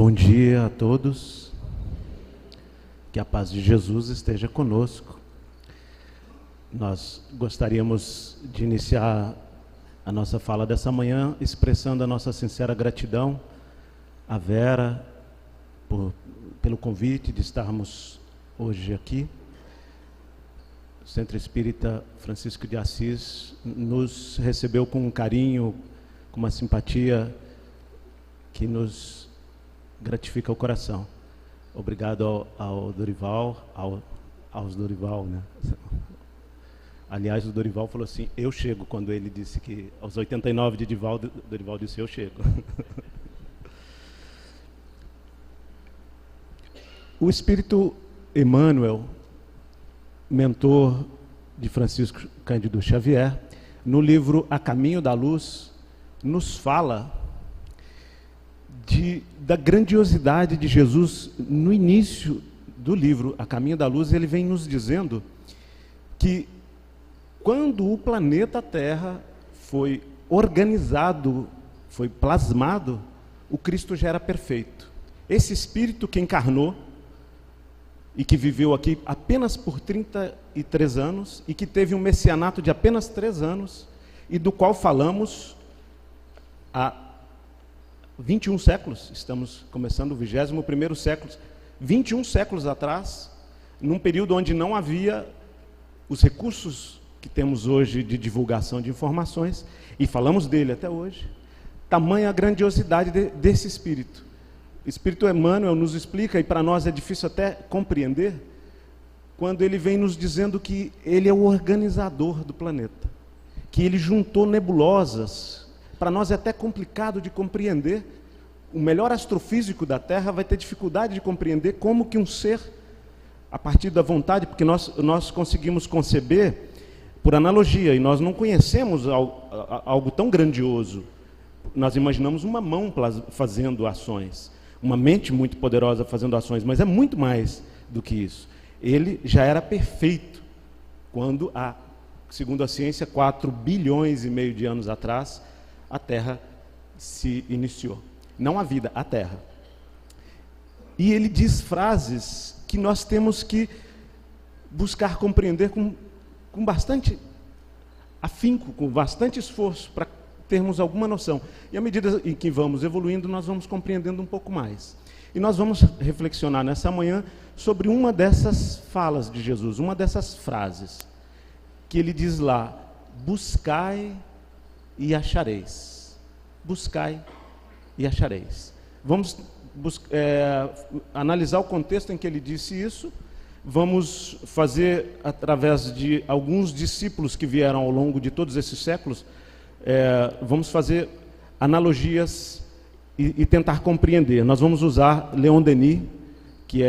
Bom dia a todos, que a paz de Jesus esteja conosco. Nós gostaríamos de iniciar a nossa fala dessa manhã expressando a nossa sincera gratidão à Vera pelo convite de estarmos hoje aqui. O Centro Espírita Francisco de Assis nos recebeu com um carinho, com uma simpatia que nos gratifica o coração. Obrigado ao Dorival, aos Dorival, né? Aliás, o Dorival falou assim, eu chego, quando ele disse que aos 89 de Dorival disse, eu chego. O Espírito Emmanuel, mentor de Francisco Cândido Xavier, no livro A Caminho da Luz, nos fala da grandiosidade de Jesus. No início do livro A Caminho da Luz, ele vem nos dizendo que quando o planeta Terra foi organizado, foi plasmado, o Cristo já era perfeito. Esse Espírito que encarnou e que viveu aqui apenas por 33 anos e que teve um messianato de apenas 3 anos e do qual falamos há 21 séculos, estamos começando o 21º século, 21 séculos atrás, num período onde não havia os recursos que temos hoje de divulgação de informações, e falamos dele até hoje. Tamanha a grandiosidade desse Espírito. O Espírito Emmanuel nos explica, e para nós é difícil até compreender, quando ele vem nos dizendo que ele é o organizador do planeta, que ele juntou nebulosas. Para nós é até complicado de compreender. O melhor astrofísico da Terra vai ter dificuldade de compreender como que um ser, a partir da vontade, porque nós conseguimos conceber por analogia, e nós não conhecemos algo tão grandioso. Nós imaginamos uma mão fazendo ações, uma mente muito poderosa fazendo ações, mas é muito mais do que isso. Ele já era perfeito quando, segundo a ciência, 4,5 bilhões de anos atrás, a Terra se iniciou. Não a vida, a Terra. E ele diz frases que nós temos que buscar compreender com bastante afinco, com bastante esforço, para termos alguma noção. E à medida em que vamos evoluindo, nós vamos compreendendo um pouco mais. E nós vamos reflexionar nessa manhã sobre uma dessas falas de Jesus, uma dessas frases, que ele diz lá, buscai e achareis. Buscai e achareis. Vamos analisar o contexto em que ele disse isso. Vamos fazer, através de alguns discípulos que vieram ao longo de todos esses séculos, vamos fazer analogias e tentar compreender. Nós vamos usar Leon Denis, que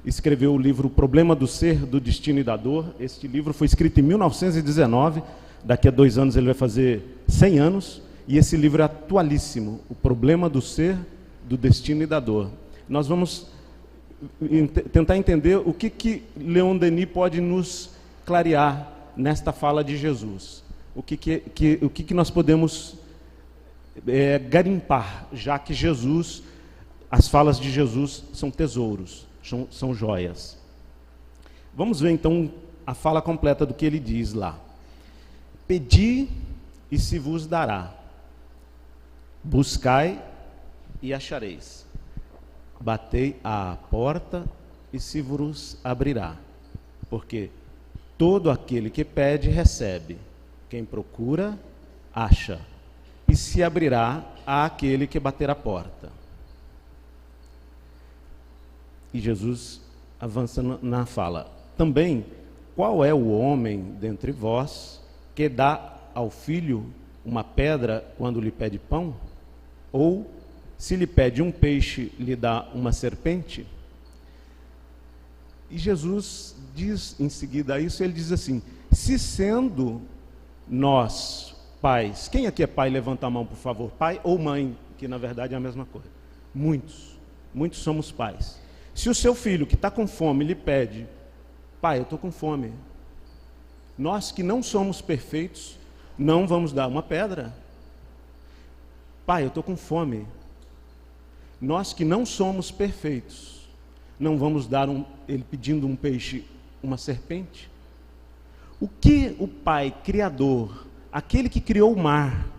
escreveu o livro O Problema do Ser, do Destino e da Dor. Este livro foi escrito em 1919, daqui a 2 anos ele vai fazer 100 anos, e esse livro é atualíssimo, O Problema do Ser, do Destino e da Dor. Nós vamos tentar entender o que Leon Denis pode nos clarear nesta fala de Jesus. O que nós podemos garimpar, já que as falas de Jesus são tesouros, são joias. Vamos ver então a fala completa do que ele diz lá. Pedi e se vos dará. Buscai e achareis. Batei à porta e se vos abrirá. Porque todo aquele que pede, recebe. Quem procura, acha. E se abrirá àquele que bater à porta. E Jesus avança na fala. Também, qual é o homem dentre vós que dá ao filho uma pedra quando lhe pede pão? Ou, se lhe pede um peixe, lhe dá uma serpente? E Jesus diz em seguida a isso, ele diz assim, se sendo nós pais, quem aqui é pai, levanta a mão por favor, pai ou mãe, que na verdade é a mesma coisa, muitos somos pais. Se o seu filho que está com fome lhe pede, pai, eu estou com fome, nós que não somos perfeitos, não vamos dar uma pedra. Pai, eu estou com fome. Nós que não somos perfeitos, não vamos dar ele pedindo um peixe, uma serpente? O que o Pai Criador, aquele que criou o mar,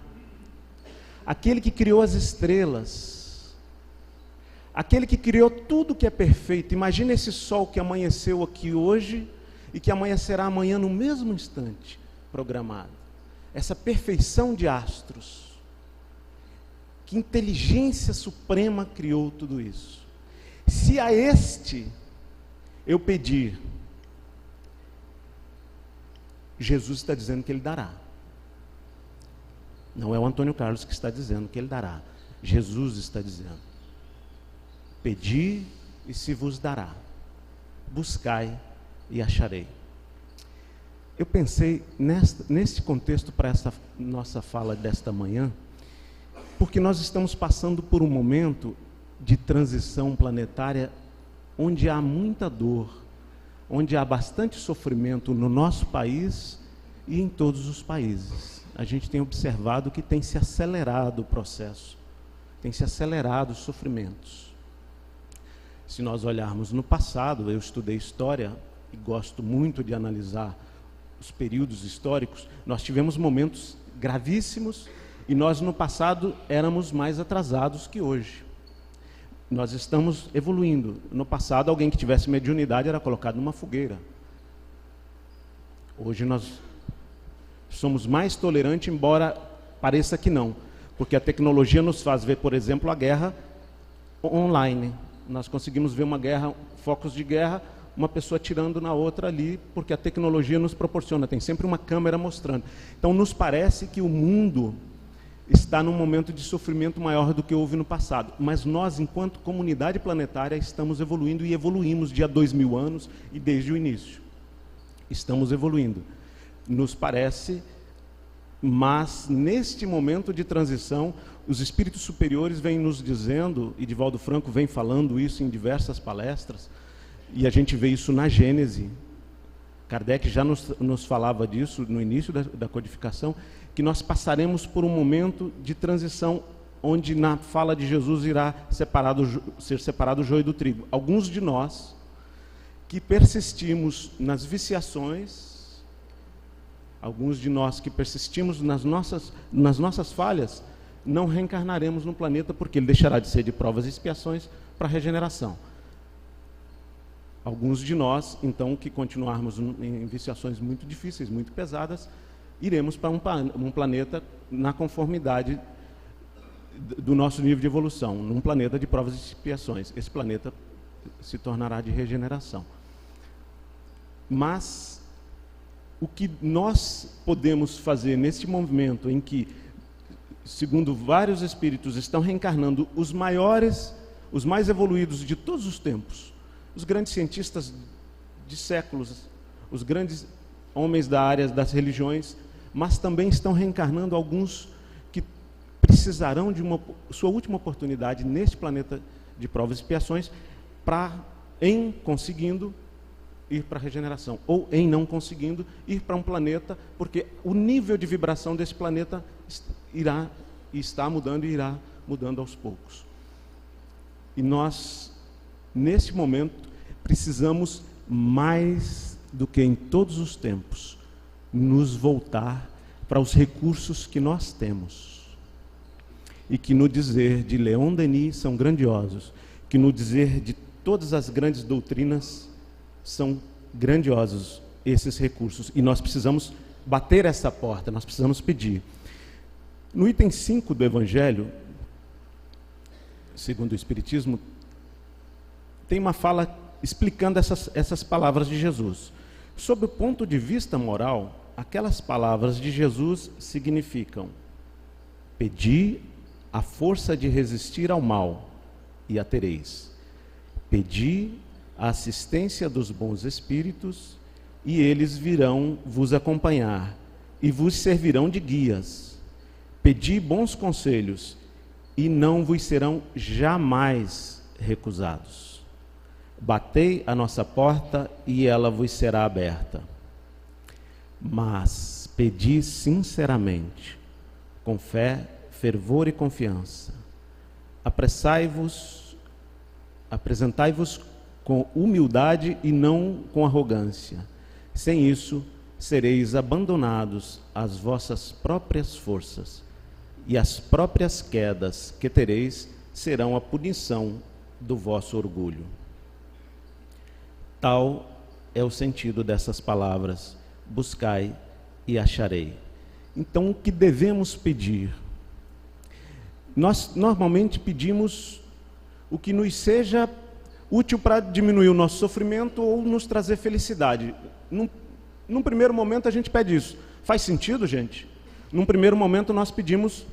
aquele que criou as estrelas, aquele que criou tudo que é perfeito, imagina esse sol que amanheceu aqui hoje e que amanhecerá amanhã no mesmo instante programado, essa perfeição de astros, que inteligência suprema criou tudo isso. Se a este eu pedir, Jesus está dizendo que ele dará. Não é o Antônio Carlos que está dizendo que ele dará. Jesus está dizendo: pedi e se vos dará. Buscai e acharei. Eu pensei neste contexto para essa nossa fala desta manhã, porque nós estamos passando por um momento de transição planetária onde há muita dor, onde há bastante sofrimento no nosso país e em todos os países. A gente tem observado que tem se acelerado o processo, tem se acelerado os sofrimentos. Se nós olharmos no passado, eu estudei história e gosto muito de analisar os períodos históricos, nós tivemos momentos gravíssimos e nós no passado éramos mais atrasados que hoje. Nós estamos evoluindo. No passado, alguém que tivesse mediunidade era colocado numa fogueira. Hoje nós somos mais tolerantes, embora pareça que não, porque a tecnologia nos faz ver, por exemplo, a guerra online. Nós conseguimos ver uma guerra, focos de guerra, uma pessoa atirando na outra ali, porque a tecnologia nos proporciona, tem sempre uma câmera mostrando. Então nos parece que o mundo está num momento de sofrimento maior do que houve no passado, mas nós, enquanto comunidade planetária, estamos evoluindo e evoluímos de há 2000 anos e desde o início. Estamos evoluindo, nos parece, mas neste momento de transição, os espíritos superiores vêm nos dizendo, e Divaldo Franco vem falando isso em diversas palestras, e a gente vê isso na Gênese. Kardec já nos falava disso no início da codificação, que nós passaremos por um momento de transição onde na fala de Jesus irá ser separado o joio do trigo. Alguns de nós que persistimos nas viciações, alguns de nós que persistimos nas nossas falhas, não reencarnaremos no planeta porque ele deixará de ser de provas e expiações para regeneração. Alguns de nós, então, que continuarmos em viciações muito difíceis, muito pesadas, iremos para um planeta na conformidade do nosso nível de evolução, num planeta de provas e expiações. Esse planeta se tornará de regeneração. Mas o que nós podemos fazer nesse movimento em que, segundo vários espíritos, estão reencarnando os maiores, os mais evoluídos de todos os tempos, os grandes cientistas de séculos, os grandes homens da área das religiões, mas também estão reencarnando alguns que precisarão de sua última oportunidade neste planeta de provas e expiações, em conseguindo ir para a regeneração, ou em não conseguindo ir para um planeta, porque o nível de vibração desse planeta está mudando e irá mudando aos poucos. E nós, nesse momento, precisamos mais do que em todos os tempos nos voltar para os recursos que nós temos e que no dizer de Leon Denis são grandiosos, que no dizer de todas as grandes doutrinas são grandiosos esses recursos, e nós precisamos bater essa porta, nós precisamos pedir. No item 5 do Evangelho, segundo o Espiritismo, tem uma fala explicando essas palavras de Jesus. Sob o ponto de vista moral, aquelas palavras de Jesus significam: pedi a força de resistir ao mal, e a tereis. Pedi a assistência dos bons espíritos, e eles virão vos acompanhar, e vos servirão de guias. Pedi bons conselhos, e não vos serão jamais recusados. Batei a nossa porta, e ela vos será aberta. Mas pedi sinceramente, com fé, fervor e confiança. apresentai-vos com humildade e não com arrogância. Sem isso, sereis abandonados às vossas próprias forças, e as próprias quedas que tereis serão a punição do vosso orgulho. Tal é o sentido dessas palavras: buscai e acharei. Então, o que devemos pedir? Nós normalmente pedimos o que nos seja útil para diminuir o nosso sofrimento ou nos trazer felicidade. Num primeiro momento a gente pede isso. Faz sentido, gente? Num primeiro momento nós pedimos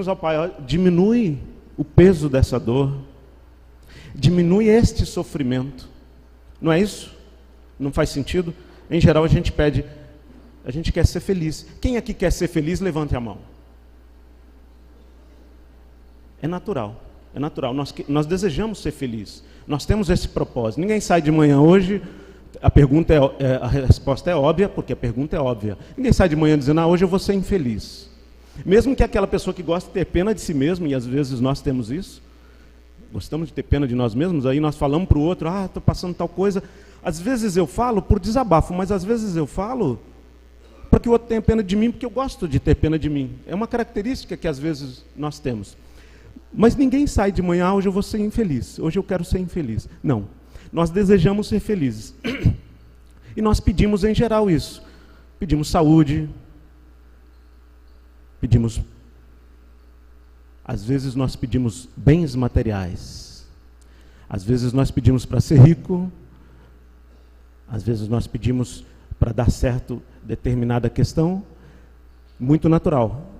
ao Pai: ó, diminui o peso dessa dor, diminui este sofrimento. Não é isso? Não faz sentido? Em geral a gente pede, a gente quer ser feliz. Quem aqui quer ser feliz, levante a mão. É natural. É natural, nós desejamos ser felizes, nós temos esse propósito. Ninguém sai de manhã hoje, a resposta é óbvia, porque a pergunta é óbvia. Ninguém sai de manhã dizendo: hoje eu vou ser infeliz. Mesmo que aquela pessoa que gosta de ter pena de si mesmo, e às vezes nós temos isso, gostamos de ter pena de nós mesmos, aí nós falamos para o outro: estou passando tal coisa. Às vezes eu falo por desabafo, mas às vezes eu falo para que o outro tenha pena de mim, porque eu gosto de ter pena de mim. É uma característica que às vezes nós temos. Mas ninguém sai de manhã: hoje eu vou ser infeliz, hoje eu quero ser infeliz. Não, nós desejamos ser felizes. E nós pedimos em geral isso. Pedimos saúde, às vezes nós pedimos bens materiais, às vezes nós pedimos para ser rico, às vezes nós pedimos para dar certo determinada questão, muito natural.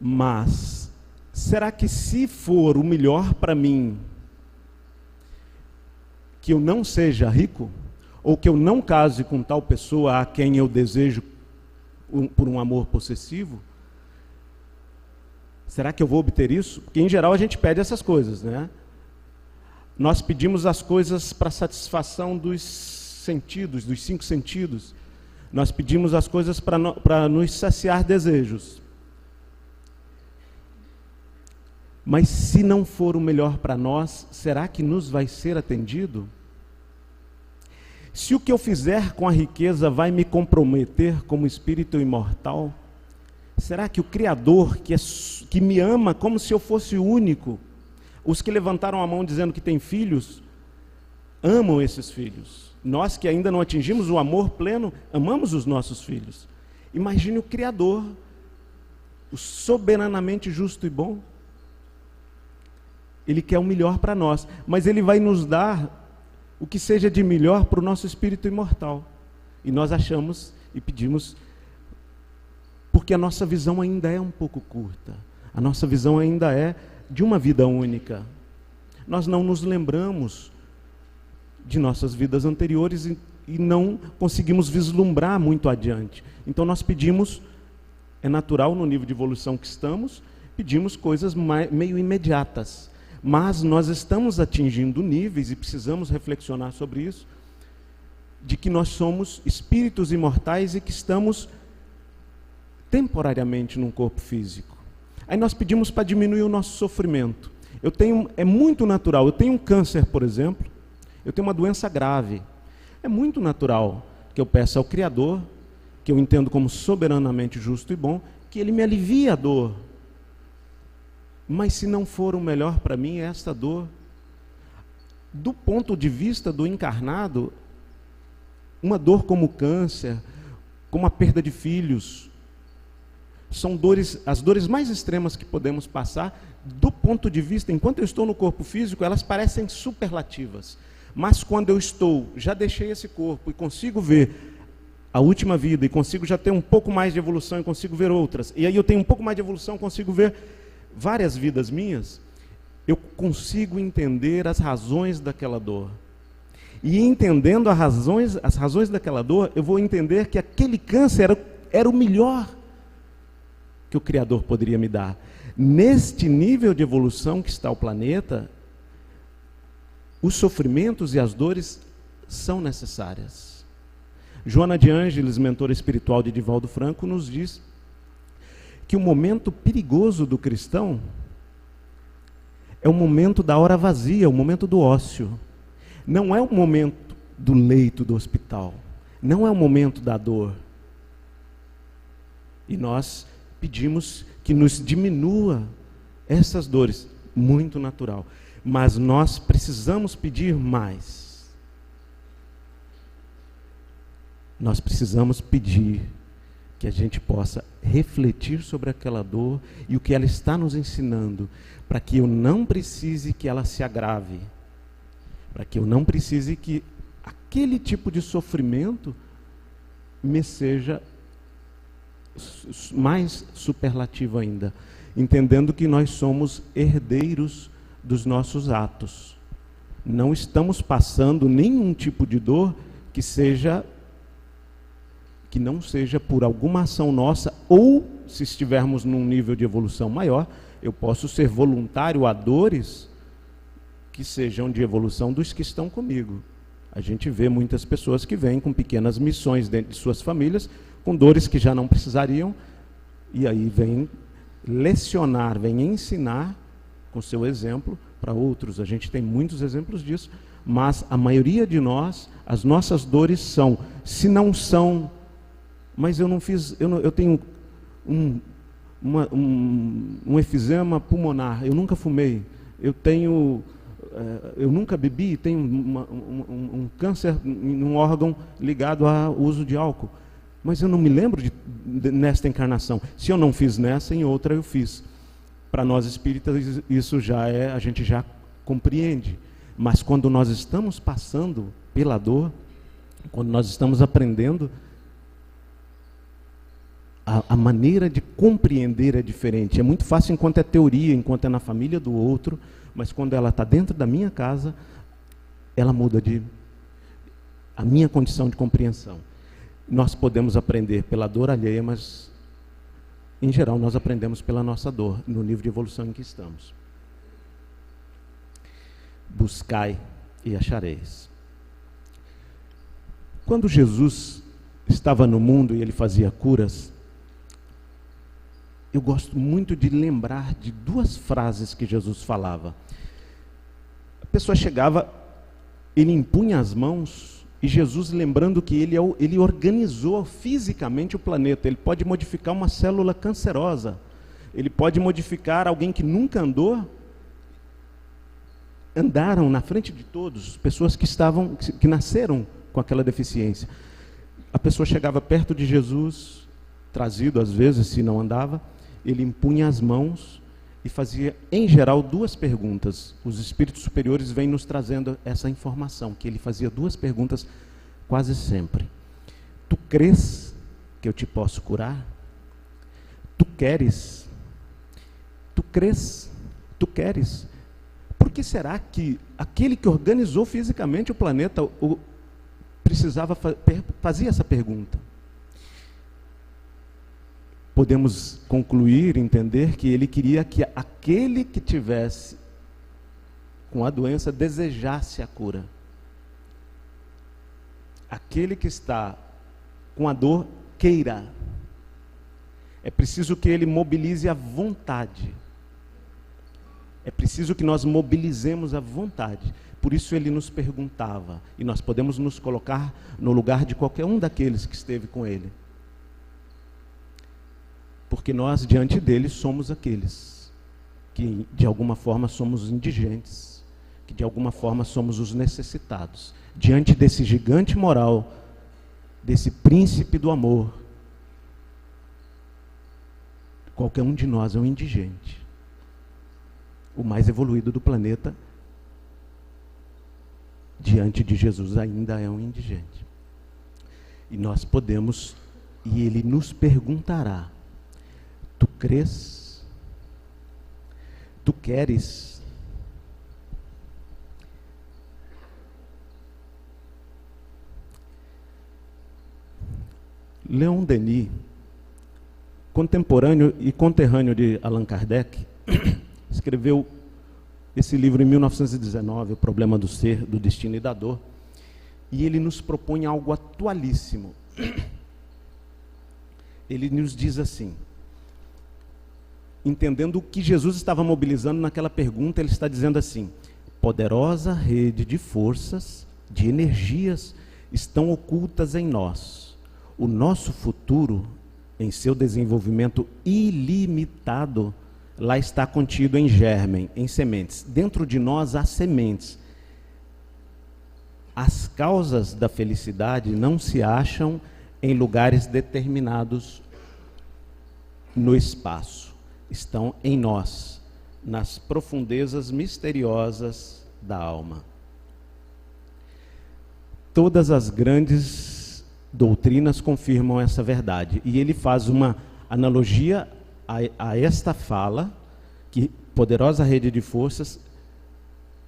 Mas, será que se for o melhor para mim, que eu não seja rico, ou que eu não case com tal pessoa a quem eu desejo por um amor possessivo, será que eu vou obter isso? Porque em geral a gente pede essas coisas, né? Nós pedimos as coisas para satisfação dos sentidos, dos 5 sentidos. Nós pedimos as coisas para nos saciar desejos. Mas se não for o melhor para nós, será que nos vai ser atendido? Se o que eu fizer com a riqueza vai me comprometer como espírito imortal, será que o Criador, que me ama como se eu fosse o único, os que levantaram a mão dizendo que têm filhos, amam esses filhos? Nós que ainda não atingimos o amor pleno, amamos os nossos filhos. Imagine o Criador, o soberanamente justo e bom. Ele quer o melhor para nós, mas Ele vai nos dar o que seja de melhor para o nosso espírito imortal. E nós achamos e pedimos, porque a nossa visão ainda é um pouco curta. A nossa visão ainda é de uma vida única. Nós não nos lembramos de nossas vidas anteriores e não conseguimos vislumbrar muito adiante. Então nós pedimos, é natural no nível de evolução que estamos, pedimos coisas meio imediatas. Mas nós estamos atingindo níveis, e precisamos reflexionar sobre isso, de que nós somos espíritos imortais e que estamos temporariamente num corpo físico. Aí nós pedimos para diminuir o nosso sofrimento. É muito natural, eu tenho um câncer, por exemplo, eu tenho uma doença grave. É muito natural que eu peça ao Criador, que eu entendo como soberanamente justo e bom, que Ele me alivie a dor. Mas se não for o melhor para mim, esta dor, do ponto de vista do encarnado, uma dor como o câncer, como a perda de filhos, são as dores mais extremas que podemos passar. Do ponto de vista, enquanto eu estou no corpo físico, elas parecem superlativas. Mas quando eu já deixei esse corpo e consigo ver a última vida, e consigo já ter um pouco mais de evolução e consigo ver outras, e aí eu tenho um pouco mais de evolução, consigo ver várias vidas minhas, eu consigo entender as razões daquela dor. E entendendo as razões daquela dor, eu vou entender que aquele câncer era o melhor que o Criador poderia me dar. Neste nível de evolução que está o planeta, os sofrimentos e as dores são necessárias. Joana de Ângeles, mentora espiritual de Divaldo Franco, nos diz que o momento perigoso do cristão é o momento da hora vazia, o momento do ócio. Não é o momento do leito do hospital. Não é o momento da dor. E nós pedimos que nos diminua essas dores. Muito natural. Mas nós precisamos pedir mais. Nós precisamos pedir que a gente possa refletir sobre aquela dor e o que ela está nos ensinando, para que eu não precise que ela se agrave, para que eu não precise que aquele tipo de sofrimento me seja mais superlativo ainda, entendendo que nós somos herdeiros dos nossos atos. Não estamos passando nenhum tipo de dor que não seja por alguma ação nossa, ou se estivermos num nível de evolução maior, eu posso ser voluntário a dores que sejam de evolução dos que estão comigo. A gente vê muitas pessoas que vêm com pequenas missões dentro de suas famílias, com dores que já não precisariam, e aí vem lecionar, vem ensinar com seu exemplo para outros. A gente tem muitos exemplos disso, mas a maioria de nós, as nossas dores são, se não são, mas eu não fiz, eu tenho um efizema pulmonar, eu nunca fumei, eu nunca bebi, tenho um câncer em um órgão ligado ao uso de álcool, mas eu não me lembro nesta encarnação. Se eu não fiz nessa, em outra eu fiz. Para nós espíritas isso a gente já compreende, mas quando nós estamos passando pela dor, quando nós estamos aprendendo, a maneira de compreender é diferente. É muito fácil enquanto é teoria, enquanto é na família do outro, mas quando ela está dentro da minha casa, ela muda a minha condição de compreensão. Nós podemos aprender pela dor alheia, mas em geral nós aprendemos pela nossa dor, no nível de evolução em que estamos. Buscai e achareis. Quando Jesus estava no mundo e ele fazia curas, eu gosto muito de lembrar de duas frases que Jesus falava. A pessoa chegava, ele impunha as mãos, e Jesus, lembrando que ele organizou fisicamente o planeta. Ele pode modificar uma célula cancerosa, ele pode modificar alguém que nunca andaram na frente de todos, pessoas que nasceram com aquela deficiência. A pessoa chegava perto de Jesus, trazido às vezes, se não andava, ele impunha as mãos e fazia, em geral, duas perguntas. Os espíritos superiores vêm nos trazendo essa informação, que ele fazia duas perguntas quase sempre. Tu crês que eu te posso curar? Tu queres? Tu crês? Tu queres? Por que será que aquele que organizou fisicamente o planeta fazia essa pergunta? Podemos concluir, entender que ele queria que aquele que tivesse com a doença desejasse a cura. Aquele que está com a dor queira. É preciso que ele mobilize a vontade. É preciso que nós mobilizemos a vontade. Por isso ele nos perguntava, e nós podemos nos colocar no lugar de qualquer um daqueles que esteve com ele. Porque nós, diante dele, somos aqueles que, de alguma forma, somos indigentes, que, de alguma forma, somos os necessitados. Diante desse gigante moral, desse príncipe do amor, qualquer um de nós é um indigente. O mais evoluído do planeta, diante de Jesus, ainda é um indigente. E nós podemos, e ele nos perguntará: tu crês? Tu queres? Leon Denis, contemporâneo e conterrâneo de Allan Kardec, escreveu esse livro em 1919, O Problema do Ser, do Destino e da Dor, e ele nos propõe algo atualíssimo. Ele nos diz assim: entendendo o que Jesus estava mobilizando naquela pergunta, ele está dizendo assim: poderosa rede de forças, de energias, estão ocultas em nós. O nosso futuro, em seu desenvolvimento ilimitado, lá está contido em germen, em sementes. Dentro de nós há sementes. As causas da felicidade não se acham em lugares determinados no espaço. Estão em nós, nas profundezas misteriosas da alma. Todas as grandes doutrinas confirmam essa verdade. E ele faz uma analogia a esta fala, que poderosa rede de forças,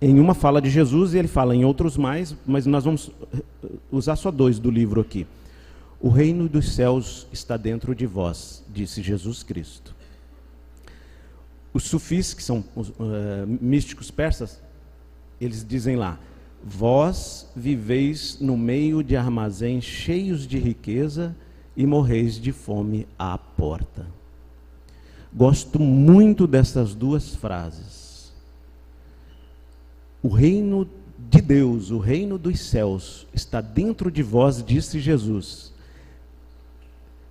em uma fala de Jesus, e ele fala em outros mais, mas nós vamos usar só 2 do livro aqui. O reino dos céus está dentro de vós, disse Jesus Cristo. Os sufis, que são místicos persas, eles dizem lá: vós viveis no meio de armazéns cheios de riqueza e morreis de fome à porta. Gosto muito dessas 2 frases. O reino de Deus, o reino dos céus, está dentro de vós, disse Jesus.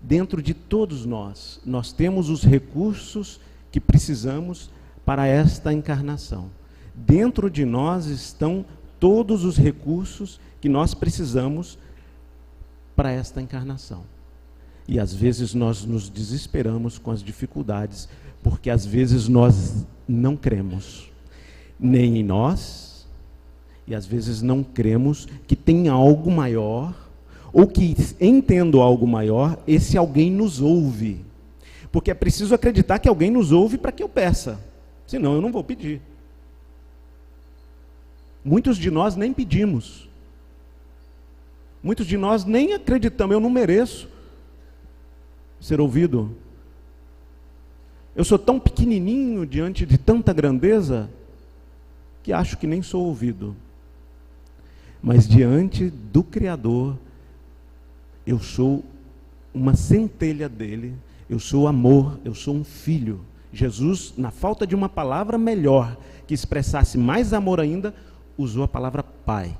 Dentro de todos nós, nós temos os recursos que precisamos para esta encarnação. Dentro de nós estão todos os recursos que nós precisamos para esta encarnação. E às vezes nós nos desesperamos com as dificuldades, porque às vezes nós não cremos, nem em nós, e às vezes não cremos que tem algo maior, ou que, entendo algo maior, esse alguém nos ouve. Porque é preciso acreditar que alguém nos ouve para que eu peça, senão eu não vou pedir. Muitos de nós nem pedimos. Muitos de nós nem acreditamos, eu não mereço ser ouvido. Eu sou tão pequenininho diante de tanta grandeza que acho que nem sou ouvido. Mas diante do Criador, eu sou uma centelha dele, eu sou amor, eu sou um filho. Jesus, na falta de uma palavra melhor, que expressasse mais amor ainda, usou a palavra Pai.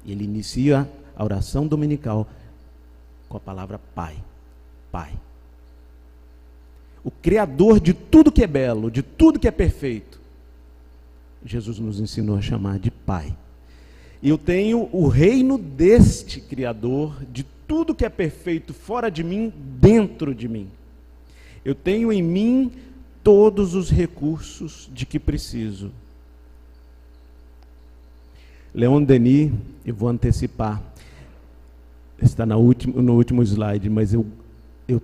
E ele inicia a oração dominical com a palavra Pai. Pai. O Criador de tudo que é belo, de tudo que é perfeito, Jesus nos ensinou a chamar de Pai. E eu tenho o reino deste Criador, de tudo que é perfeito fora de mim, dentro de mim. Eu tenho em mim todos os recursos de que preciso. Leon Denis, eu vou antecipar, está no último slide, mas eu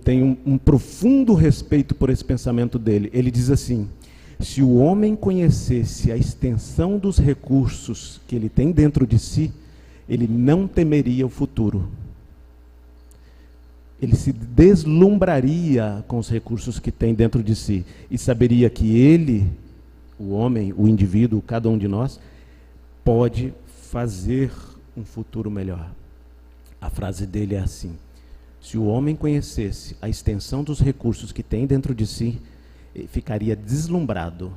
tenho um profundo respeito por esse pensamento dele. Ele diz assim: se o homem conhecesse a extensão dos recursos que ele tem dentro de si, ele não temeria o futuro. Ele se deslumbraria com os recursos que tem dentro de si e saberia que ele, o homem, o indivíduo, cada um de nós, pode fazer um futuro melhor. A frase dele é assim: se o homem conhecesse a extensão dos recursos que tem dentro de si, ele ficaria deslumbrado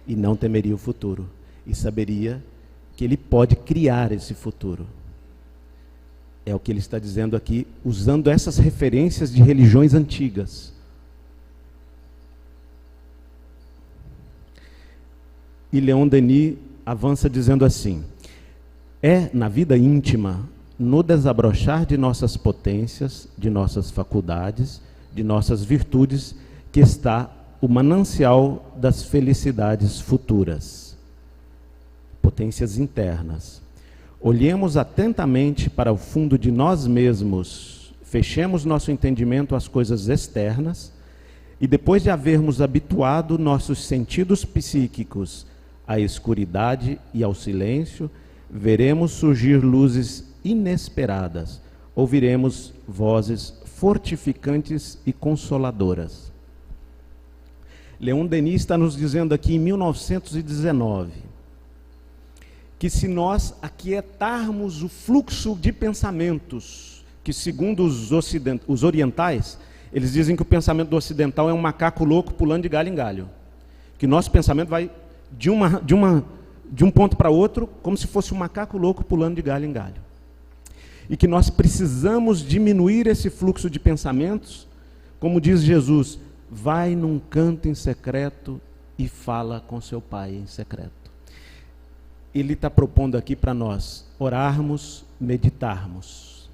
e não temeria o futuro, e saberia que ele pode criar esse futuro. É o que ele está dizendo aqui, usando essas referências de religiões antigas. E Leon Denis avança dizendo assim: é na vida íntima, no desabrochar de nossas potências, de nossas faculdades, de nossas virtudes, que está o manancial das felicidades futuras. Potências internas. Olhemos atentamente para o fundo de nós mesmos, fechemos nosso entendimento às coisas externas, e depois de havermos habituado nossos sentidos psíquicos à escuridade e ao silêncio, veremos surgir luzes inesperadas, ouviremos vozes fortificantes e consoladoras. Leon Denis está nos dizendo aqui em 1919, que se nós aquietarmos o fluxo de pensamentos, que segundo os orientais, Eles dizem que o pensamento do ocidental é um macaco louco pulando de galho em galho. Que nosso pensamento vai de um ponto para outro, como se fosse um macaco louco pulando de galho em galho. E que nós precisamos diminuir esse fluxo de pensamentos, como diz Jesus, vai num canto em secreto e fala com seu Pai em secreto. Ele está propondo aqui para nós orarmos, meditarmos.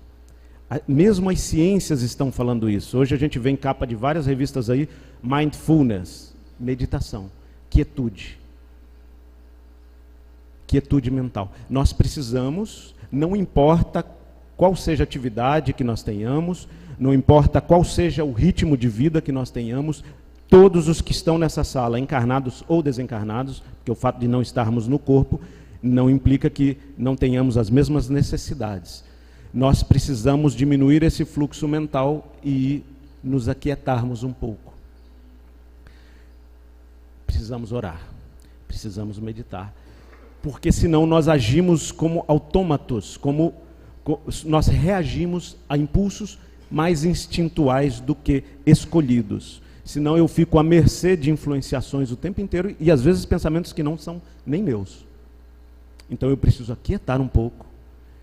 Mesmo as ciências estão falando isso. Hoje a gente vê em capa de várias revistas aí, mindfulness, meditação, quietude. Quietude mental. Nós precisamos, não importa qual seja a atividade que nós tenhamos, não importa qual seja o ritmo de vida que nós tenhamos, todos os que estão nessa sala, encarnados ou desencarnados, porque o fato de não estarmos no corpo não implica que não tenhamos as mesmas necessidades. Nós precisamos diminuir esse fluxo mental e nos aquietarmos um pouco. Precisamos orar, precisamos meditar, porque senão nós agimos como autômatos, nós reagimos a impulsos mais instintuais do que escolhidos. Senão eu fico à mercê de influenciações o tempo inteiro e às vezes pensamentos que não são nem meus. Então eu preciso aquietar um pouco,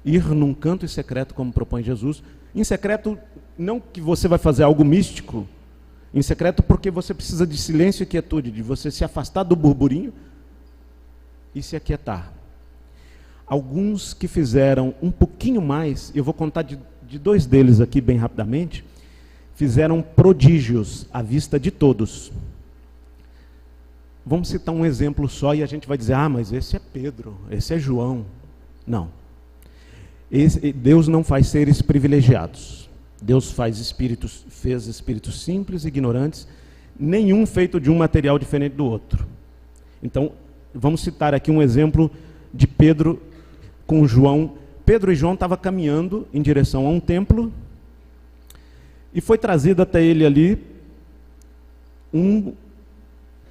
ir num canto em secreto, como propõe Jesus. Em secreto, não que você vai fazer algo místico, em secreto porque você precisa de silêncio e quietude, de você se afastar do burburinho e se aquietar. Alguns que fizeram um pouquinho mais, eu vou contar de dois deles aqui bem rapidamente, fizeram prodígios à vista de todos. Vamos citar um exemplo só e a gente vai dizer, mas esse é Pedro, esse é João. Não. Deus não faz seres privilegiados. Deus fez espíritos simples, ignorantes, nenhum feito de um material diferente do outro. Então, vamos citar aqui um exemplo de Pedro com João. Pedro e João estavam caminhando em direção a um templo e foi trazido até ele ali um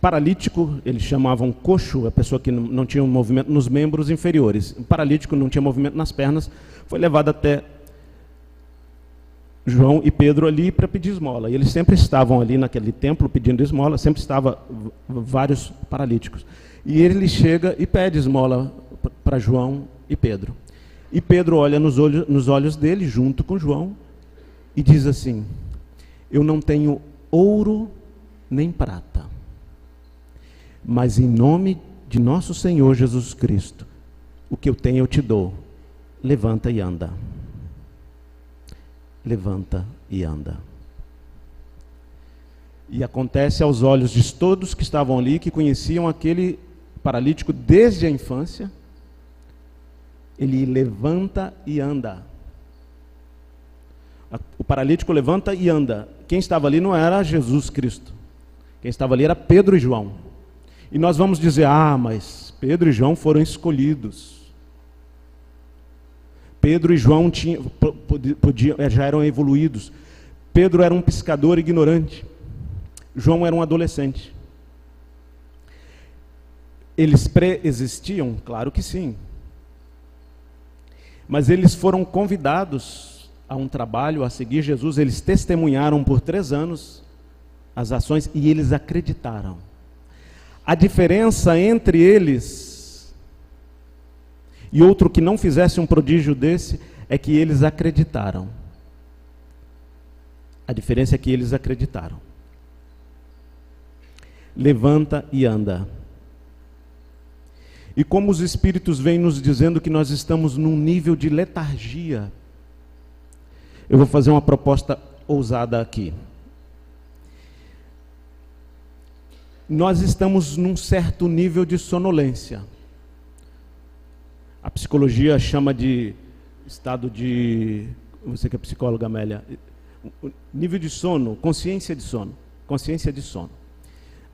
paralítico, eles chamavam coxo, a pessoa que não tinha um movimento nos membros inferiores. Um paralítico, não tinha movimento nas pernas, foi levado até João e Pedro ali para pedir esmola. E eles sempre estavam ali naquele templo pedindo esmola, sempre estavam vários paralíticos. E ele chega e pede esmola para João e Pedro. E Pedro olha nos olhos dele, junto com João, e diz assim, eu não tenho ouro nem prata, mas em nome de nosso Senhor Jesus Cristo, o que eu tenho eu te dou. Levanta e anda. Levanta e anda. E acontece aos olhos de todos que estavam ali, que conheciam aquele paralítico desde a infância, ele levanta e anda. O paralítico levanta e anda. Quem estava ali não era Jesus Cristo. Quem estava ali era Pedro e João. E nós vamos dizer, mas Pedro e João foram escolhidos. Pedro e João já eram evoluídos. Pedro era um pescador ignorante. João era um adolescente. Eles pré-existiam? Claro que sim. Mas eles foram convidados a um trabalho, a seguir Jesus. Eles testemunharam por 3 anos as ações e eles acreditaram. A diferença entre eles e outro que não fizesse um prodígio desse é que eles acreditaram. A diferença é que eles acreditaram. Levanta e anda. E como os espíritos vêm nos dizendo que nós estamos num nível de letargia, eu vou fazer uma proposta ousada aqui. Nós estamos num certo nível de sonolência. A psicologia chama de estado de... Você que é psicóloga, Amélia. Nível de sono, consciência de sono. Consciência de sono.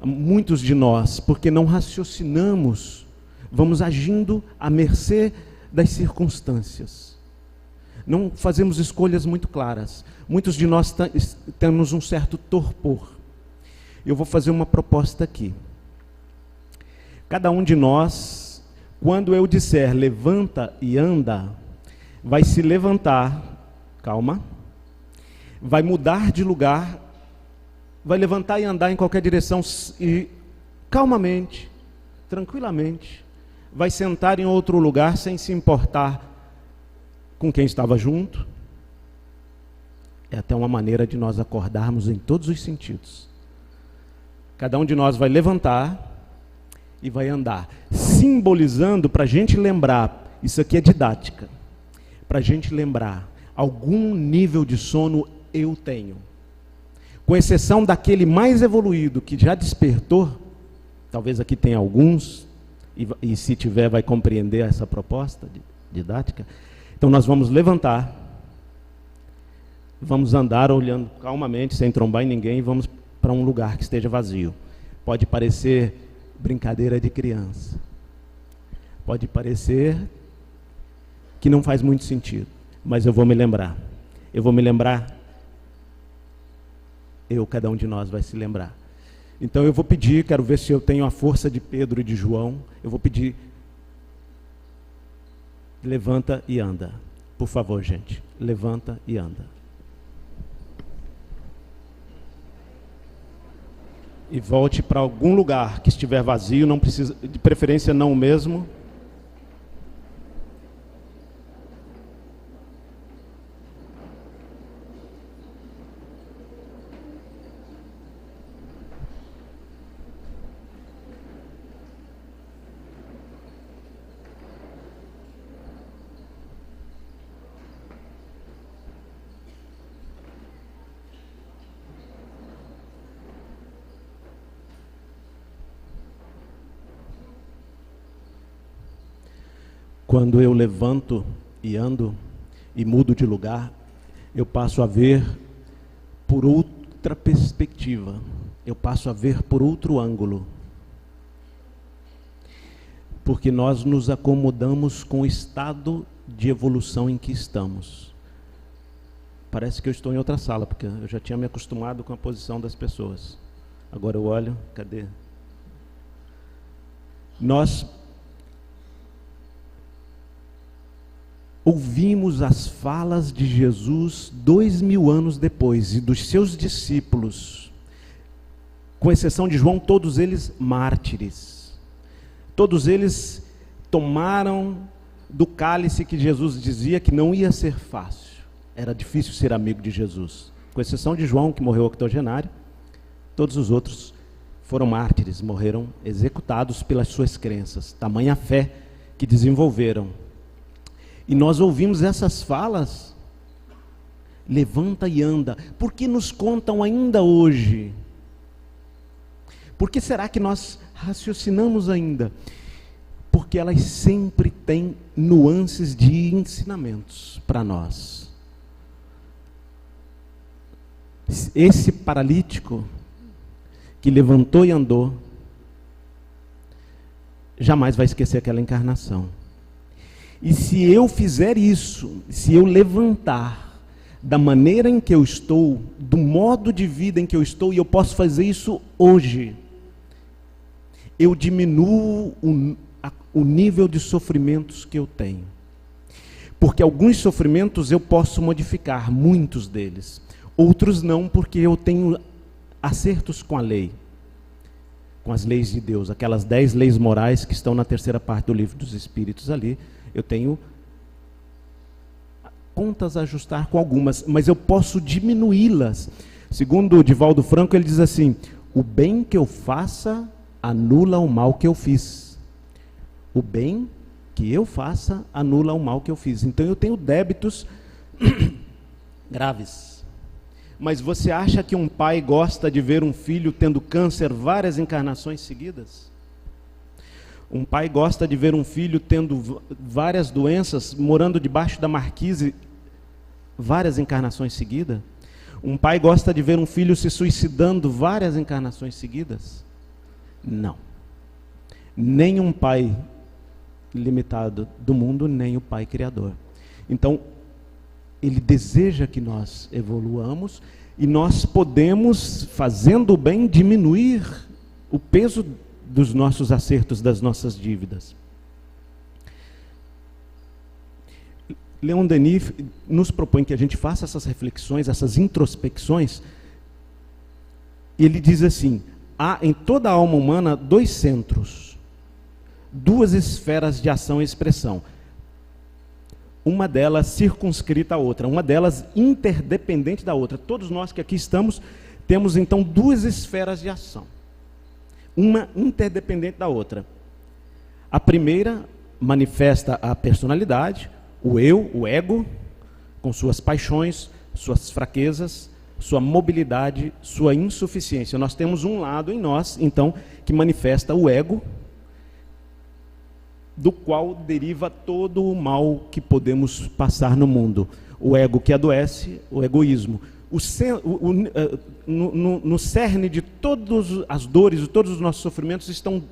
Muitos de nós, porque não raciocinamos, vamos agindo à mercê das circunstâncias. Não fazemos escolhas muito claras. Muitos de nós temos um certo torpor. Eu vou fazer uma proposta aqui. Cada um de nós, quando eu disser levanta e anda, vai se levantar, calma, vai mudar de lugar vai levantar e andar em qualquer direção e calmamente, tranquilamente, vai sentar em outro lugar sem se importar com quem estava junto. É até uma maneira de nós acordarmos em todos os sentidos. Cada um de nós vai levantar e vai andar, simbolizando, para a gente lembrar, isso aqui é didática, para a gente lembrar, algum nível de sono eu tenho. Com exceção daquele mais evoluído que já despertou, talvez aqui tenha alguns, e se tiver vai compreender essa proposta didática. Então nós vamos levantar, vamos andar olhando calmamente, sem trombar em ninguém, e vamos para um lugar que esteja vazio. Pode parecer brincadeira de criança, pode parecer que não faz muito sentido, mas eu vou me lembrar, cada um de nós vai se lembrar. Então eu vou pedir, quero ver se eu tenho a força de Pedro e de João, eu vou pedir, levanta e anda, por favor, gente, levanta e anda. E volte para algum lugar que estiver vazio, não precisa, de preferência não o mesmo. Quando eu levanto e ando e mudo de lugar, eu passo a ver por outra perspectiva, eu passo a ver por outro ângulo. Porque nós nos acomodamos com o estado de evolução em que estamos. Parece que eu estou em outra sala, porque eu já tinha me acostumado com a posição das pessoas. Agora eu olho, cadê? Nós ouvimos as falas de Jesus 2000 anos depois e dos seus discípulos, com exceção de João, todos eles mártires. Todos eles tomaram do cálice que Jesus dizia que não ia ser fácil. Era difícil ser amigo de Jesus. Com exceção de João, que morreu octogenário, todos os outros foram mártires, morreram executados pelas suas crenças. Tamanha fé que desenvolveram. E nós ouvimos essas falas, levanta e anda. Por que nos contam ainda hoje? Por que será que nós raciocinamos ainda? Porque elas sempre têm nuances de ensinamentos para nós. Esse paralítico que levantou e andou, jamais vai esquecer aquela encarnação. E se eu fizer isso, se eu levantar da maneira em que eu estou, do modo de vida em que eu estou, e eu posso fazer isso hoje, eu diminuo o nível de sofrimentos que eu tenho. Porque alguns sofrimentos eu posso modificar, muitos deles. Outros não, porque eu tenho acertos com a lei, com as leis de Deus, aquelas 10 leis morais que estão na terceira parte do Livro dos Espíritos ali. Eu tenho contas a ajustar com algumas, mas eu posso diminuí-las. Segundo o Divaldo Franco, ele diz assim: o bem que eu faça anula o mal que eu fiz. O bem que eu faça anula o mal que eu fiz. Então eu tenho débitos graves. Mas você acha que um pai gosta de ver um filho tendo câncer várias encarnações seguidas? Um pai gosta de ver um filho tendo várias doenças, morando debaixo da marquise várias encarnações seguidas? Um pai gosta de ver um filho se suicidando várias encarnações seguidas? Não. Nem um pai limitado do mundo, nem o pai criador. Então, ele deseja que nós evoluamos e nós podemos, fazendo o bem, diminuir o peso dos nossos acertos, das nossas dívidas. Leon Denis nos propõe que a gente faça essas reflexões, essas introspecções, Ele diz assim: há em toda a alma humana dois centros, duas esferas de ação e expressão. Uma delas circunscrita à outra, uma delas interdependente da outra. Todos nós que aqui estamos, temos então duas esferas de ação, uma interdependente da outra. A primeira manifesta a personalidade, o eu, o ego, com suas paixões, suas fraquezas, sua mobilidade, sua insuficiência. Nós temos um lado em nós, então, que manifesta o ego, do qual deriva todo o mal que podemos passar no mundo. O ego que adoece, o egoísmo. No cerne de todas as dores, de todos os nossos sofrimentos, estão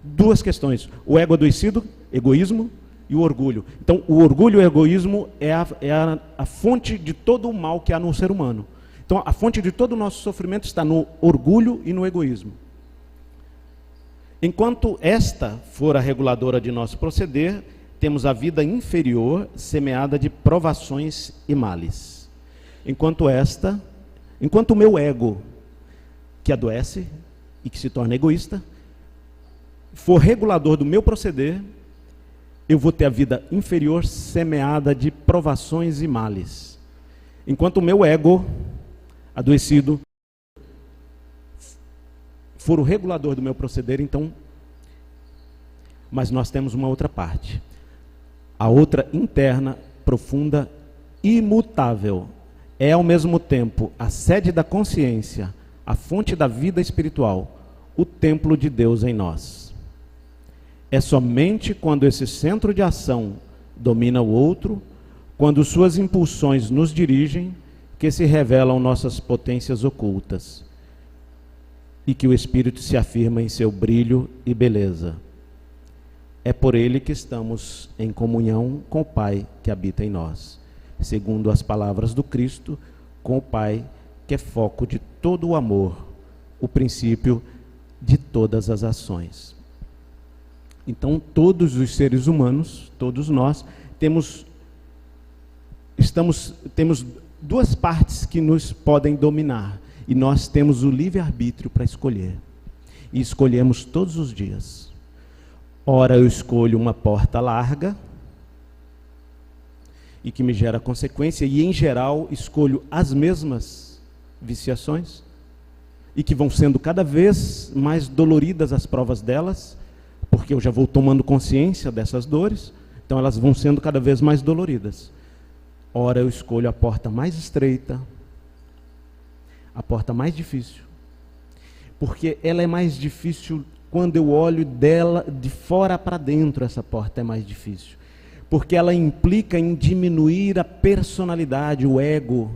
duas questões: o ego adoecido, egoísmo, e o orgulho. Então, o orgulho e o egoísmo é a fonte de todo o mal que há no ser humano. Então, a fonte de todo o nosso sofrimento está no orgulho e no egoísmo. Enquanto esta for a reguladora de nosso proceder, temos a vida inferior semeada de provações e males. Enquanto o meu ego, que adoece e que se torna egoísta, for regulador do meu proceder, eu vou ter a vida inferior semeada de provações e males. Enquanto o meu ego, adoecido, for o regulador do meu proceder, então... Mas nós temos uma outra parte. A outra interna, profunda, imutável. É ao mesmo tempo a sede da consciência, a fonte da vida espiritual, o templo de Deus em nós. É somente quando esse centro de ação domina o outro, quando suas impulsões nos dirigem, que se revelam nossas potências ocultas e que o Espírito se afirma em seu brilho e beleza. É por ele que estamos em comunhão com o Pai que habita em nós, segundo as palavras do Cristo, com o Pai que é foco de todo o amor, o princípio de todas as ações. Então, todos os seres humanos, todos nós, temos duas partes que nos podem dominar, e nós temos o livre-arbítrio para escolher, e escolhemos todos os dias. Ora eu escolho uma porta larga, e que me gera consequência, e em geral escolho as mesmas viciações, e que vão sendo cada vez mais doloridas as provas delas, porque eu já vou tomando consciência dessas dores, então elas vão sendo cada vez mais doloridas. Ora eu escolho a porta mais estreita, a porta mais difícil, porque ela é mais difícil quando eu olho dela de fora para dentro. Essa porta é mais difícil, porque ela implica em diminuir a personalidade, o ego,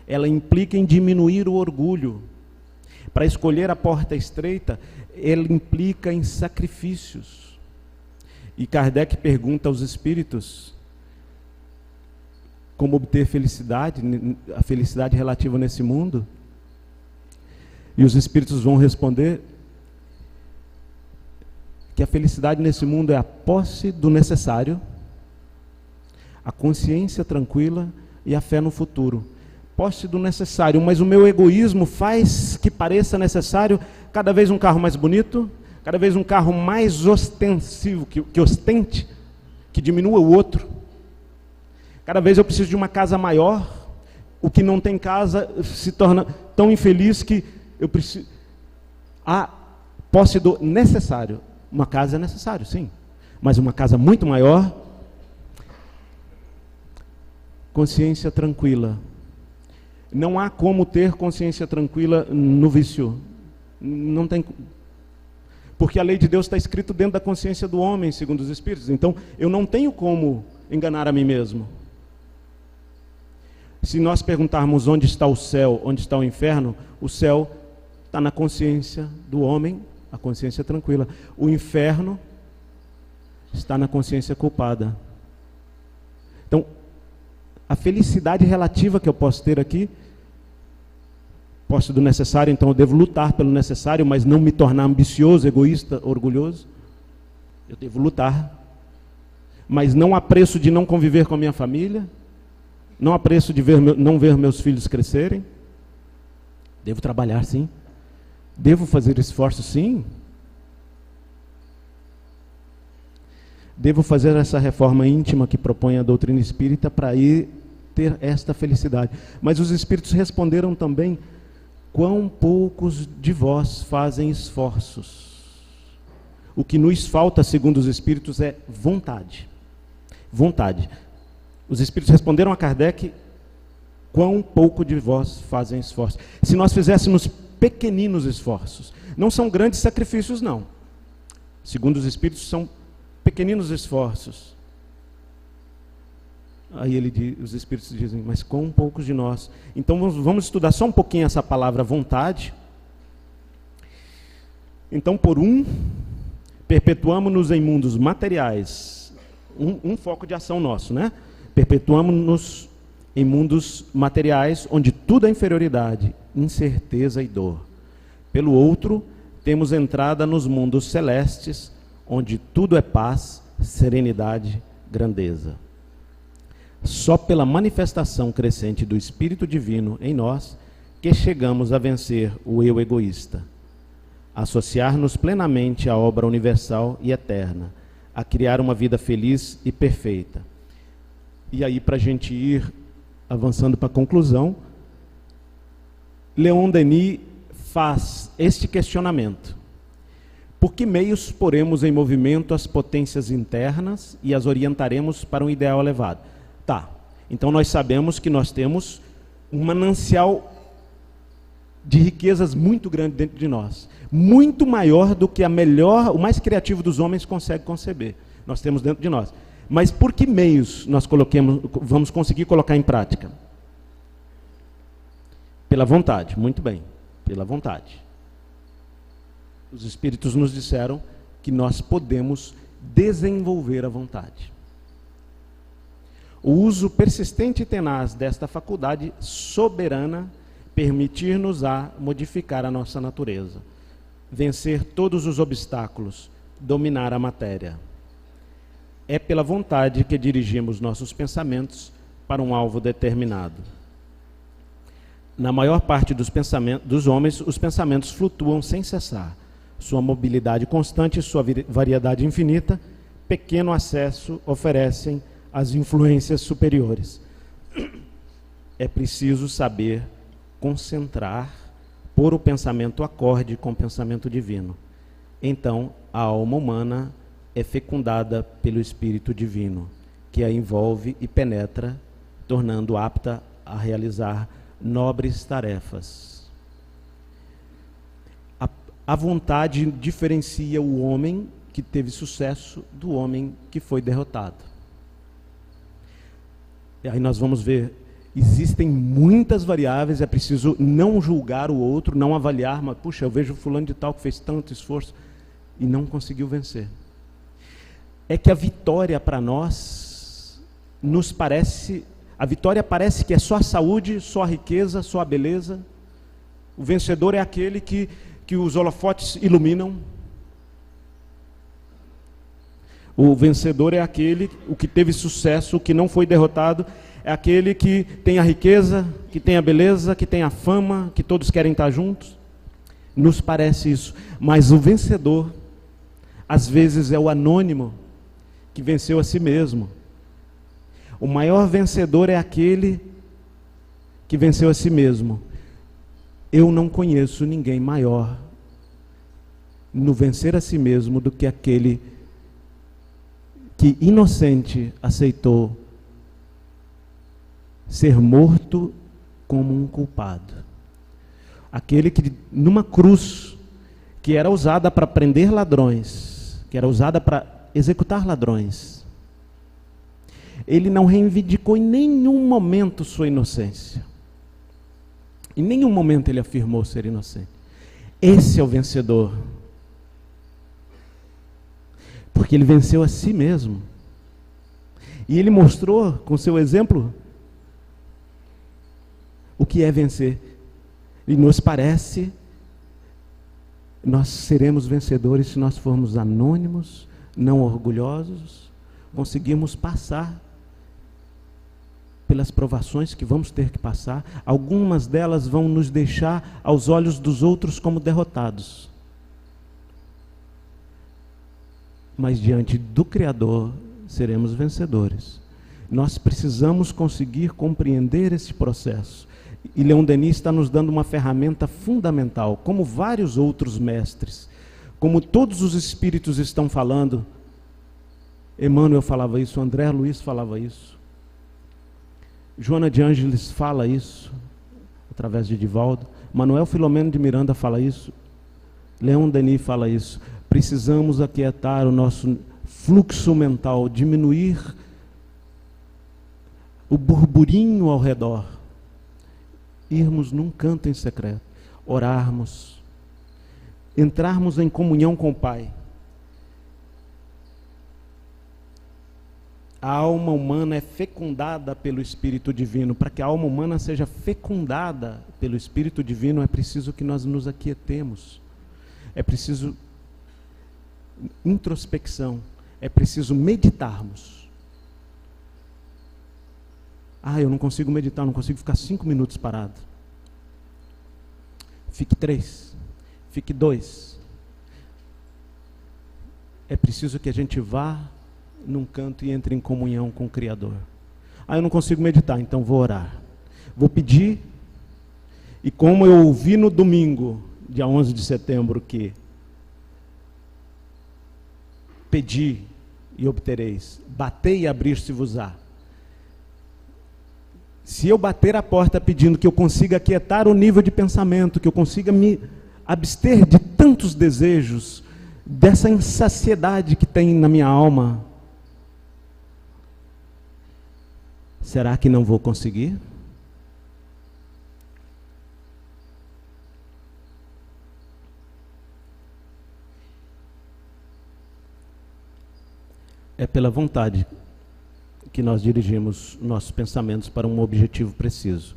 ela implica em diminuir o orgulho. Para escolher a porta estreita, ela implica em sacrifícios. E Kardec pergunta aos espíritos como obter felicidade, a felicidade relativa nesse mundo. E os espíritos vão responder que a felicidade nesse mundo é a posse do necessário, a consciência tranquila e a fé no futuro. Posse do necessário, mas o meu egoísmo faz que pareça necessário cada vez um carro mais bonito, cada vez um carro mais ostensivo, que ostente, que diminua o outro. Cada vez eu preciso de uma casa maior. O que não tem casa se torna tão infeliz que eu preciso... A posse do necessário. Uma casa é necessário, sim, mas uma casa muito maior. Consciência tranquila. Não há como ter consciência tranquila no vício. Não tem. Porque a lei de Deus está escrita dentro da consciência do homem, segundo os Espíritos. Então, eu não tenho como enganar a mim mesmo. Se nós perguntarmos onde está o céu, onde está o inferno, o céu está na consciência do homem, a consciência tranquila. O inferno está na consciência culpada. Então, a felicidade relativa que eu posso ter aqui, posse do necessário, então eu devo lutar pelo necessário, mas não me tornar ambicioso, egoísta, orgulhoso. Eu devo lutar, mas não a preço de não conviver com a minha família, não a preço de não ver meus filhos crescerem. Devo trabalhar, sim, Devo fazer esforço, sim? Devo fazer essa reforma íntima que propõe a doutrina espírita para ir ter esta felicidade. Mas os espíritos responderam também: quão poucos de vós fazem esforços. O que nos falta, segundo os espíritos, é vontade. Vontade. Os espíritos responderam a Kardec: quão pouco de vós fazem esforços. Se nós fizéssemos pequeninos esforços, não são grandes sacrifícios, não. Segundo os espíritos, são pequeninos esforços. Aí os espíritos dizem: mas quão poucos de nós. Então vamos estudar só um pouquinho essa palavra vontade. Então, perpetuamo-nos em mundos materiais. Um foco de ação nosso, né? Perpetuamo-nos em mundos materiais, onde tudo é inferioridade, incerteza e dor. Pelo outro, temos entrada nos mundos celestes, onde tudo é paz, serenidade, grandeza. Só pela manifestação crescente do Espírito Divino em nós, que chegamos a vencer o eu egoísta, associar-nos plenamente à obra universal e eterna, a criar uma vida feliz e perfeita. E aí, para a gente ir avançando para a conclusão, Leon Denis faz este questionamento: por que meios poremos em movimento as potências internas e as orientaremos para um ideal elevado? Tá, então nós sabemos que nós temos um manancial de riquezas muito grande dentro de nós, muito maior do que o mais criativo dos homens consegue conceber. Nós temos dentro de nós. Mas por que meios nós vamos conseguir colocar em prática? Pela vontade, muito bem, pela vontade. Os espíritos nos disseram que nós podemos desenvolver a vontade. O uso persistente e tenaz desta faculdade soberana permitir-nos-á modificar a nossa natureza, vencer todos os obstáculos, dominar a matéria. É pela vontade que dirigimos nossos pensamentos para um alvo determinado. Na maior parte dos homens, os pensamentos flutuam sem cessar. Sua mobilidade constante e sua variedade infinita, pequeno acesso oferecem às influências superiores. É preciso saber concentrar, pôr o pensamento acorde com o pensamento divino. Então, a alma humana é fecundada pelo Espírito Divino, que a envolve e penetra, tornando apta a realizar nobres tarefas. A vontade diferencia o homem que teve sucesso do homem que foi derrotado. E aí nós vamos ver, existem muitas variáveis, é preciso não julgar o outro, não avaliar, mas, puxa, eu vejo fulano de tal que fez tanto esforço e não conseguiu vencer. É que a vitória para nós, a vitória parece que é só a saúde, só a riqueza, só a beleza. O vencedor é aquele que os holofotes iluminam. O vencedor é aquele, o que teve sucesso, o que não foi derrotado, é aquele que tem a riqueza, que tem a beleza, que tem a fama, que todos querem estar juntos. Nos parece isso. Mas o vencedor, às vezes, é o anônimo que venceu a si mesmo. O maior vencedor é aquele que venceu a si mesmo. Eu não conheço ninguém maior no vencer a si mesmo do que aquele que, inocente, aceitou ser morto como um culpado. Aquele que, numa cruz, que era usada para prender ladrões, que era usada para executar ladrões, ele não reivindicou em nenhum momento sua inocência. Em nenhum momento ele afirmou ser inocente. Esse é o vencedor. Porque ele venceu a si mesmo. E ele mostrou, com seu exemplo, o que é vencer. E nos parece, nós seremos vencedores se nós formos anônimos, não orgulhosos, conseguirmos passar pelas provações que vamos ter que passar. Algumas delas vão nos deixar aos olhos dos outros como derrotados. Mas diante do Criador seremos vencedores. Nós precisamos conseguir compreender esse processo. E Leon Denis está nos dando uma ferramenta fundamental, como vários outros mestres, como todos os espíritos estão falando. Emmanuel falava isso, André Luiz falava isso, Joana de Ângeles fala isso, através de Divaldo, Manuel Filomeno de Miranda fala isso, Leon Denis fala isso. Precisamos aquietar o nosso fluxo mental, diminuir o burburinho ao redor, irmos num canto em secreto, orarmos, entrarmos em comunhão com o Pai. A alma humana é fecundada pelo Espírito Divino. Para que a alma humana seja fecundada pelo Espírito Divino, é preciso que nós nos aquietemos. É preciso introspecção. É preciso meditarmos. Eu não consigo meditar, não consigo ficar 5 minutos parado. Fique 3, fique 2. É preciso que a gente vá num canto e entre em comunhão com o Criador. Eu não consigo meditar, então vou orar. Vou pedir, e como eu ouvi no domingo, dia 11 de setembro, que pedi e obtereis, batei e abrir-se-vos-á. Se eu bater a porta pedindo que eu consiga aquietar o nível de pensamento, que eu consiga me abster de tantos desejos, dessa insaciedade que tem na minha alma, será que não vou conseguir? É pela vontade que nós dirigimos nossos pensamentos para um objetivo preciso.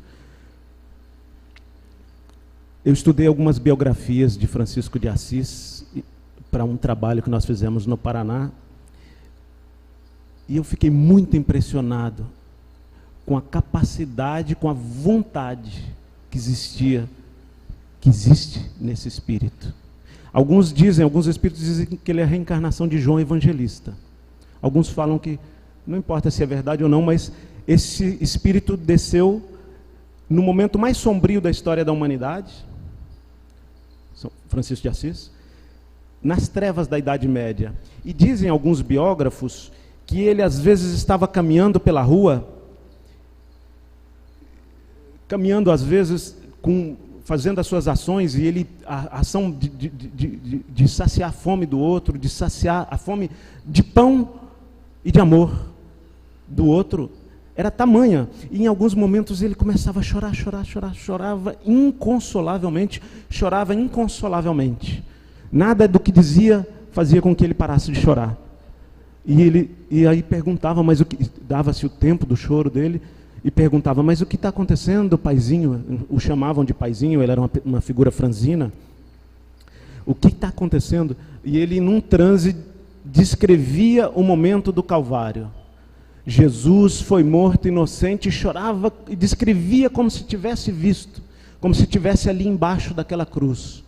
Eu estudei algumas biografias de Francisco de Assis para um trabalho que nós fizemos no Paraná, e eu fiquei muito impressionado com a capacidade, com a vontade que existe nesse espírito. Alguns espíritos dizem que ele é a reencarnação de João Evangelista. Alguns falam que, não importa se é verdade ou não, mas esse espírito desceu no momento mais sombrio da história da humanidade, São Francisco de Assis, nas trevas da Idade Média. E dizem alguns biógrafos que ele às vezes estava caminhando pela rua, caminhando às vezes fazendo as suas ações, e ele, a ação de saciar a fome do outro, de saciar a fome de pão e de amor do outro, era tamanha. E em alguns momentos ele começava a chorar, chorava inconsolavelmente. Nada do que dizia fazia com que ele parasse de chorar. E aí perguntava, mas dava-se o tempo do choro dele, e perguntava, mas o que está acontecendo, paizinho? O chamavam de paizinho, ele era uma figura franzina. O que está acontecendo? E ele, num transe, descrevia o momento do Calvário. Jesus foi morto inocente, e chorava e descrevia como se tivesse visto, como se estivesse ali embaixo daquela cruz.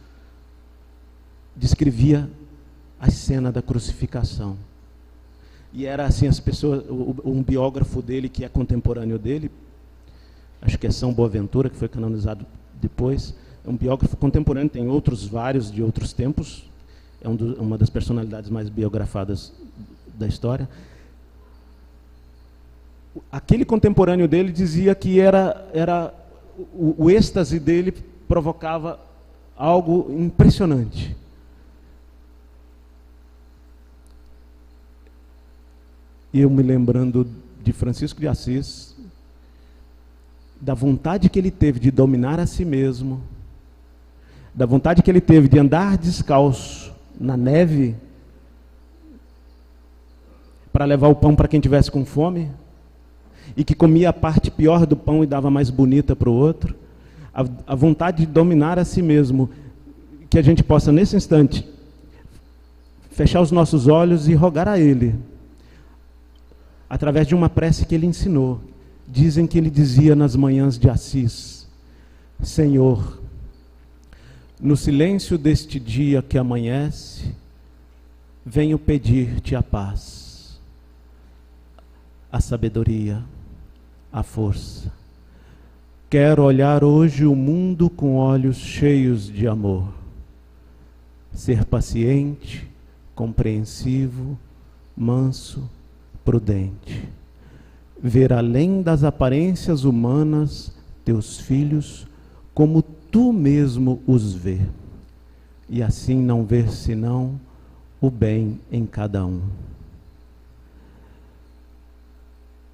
Descrevia a cena da crucificação. E era assim, as pessoas, um biógrafo dele, que é contemporâneo dele, acho que é São Boaventura, que foi canonizado depois, é um biógrafo contemporâneo, tem outros vários de outros tempos, é uma das personalidades mais biografadas da história. Aquele contemporâneo dele dizia que o êxtase dele provocava algo impressionante. E eu me lembrando de Francisco de Assis, da vontade que ele teve de dominar a si mesmo, da vontade que ele teve de andar descalço na neve para levar o pão para quem tivesse com fome, e que comia a parte pior do pão e dava mais bonita para o outro. A vontade de dominar a si mesmo, que a gente possa nesse instante fechar os nossos olhos e rogar a Ele, através de uma prece que Ele ensinou, Dizem que ele dizia nas manhãs de Assis: Senhor, no silêncio deste dia que amanhece, venho pedir-te a paz, a sabedoria, a força. Quero olhar hoje o mundo com olhos cheios de amor, ser paciente, compreensivo, manso, prudente, ver além das aparências humanas teus filhos como tu mesmo os vê, e assim não ver senão o bem em cada um.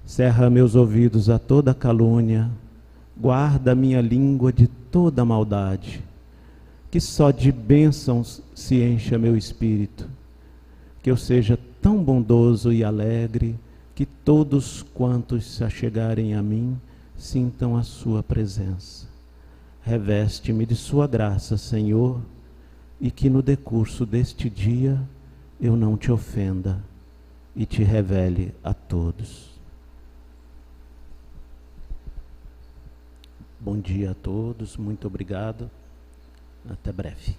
Cerra meus ouvidos a toda calúnia, guarda minha língua de toda maldade, que só de bênçãos se encha meu espírito, que eu seja tão bondoso e alegre, que todos quantos se achegarem a mim sintam a sua presença. Reveste-me de sua graça, Senhor, e que no decurso deste dia eu não te ofenda e te revele a todos. Bom dia a todos, muito obrigado, até breve.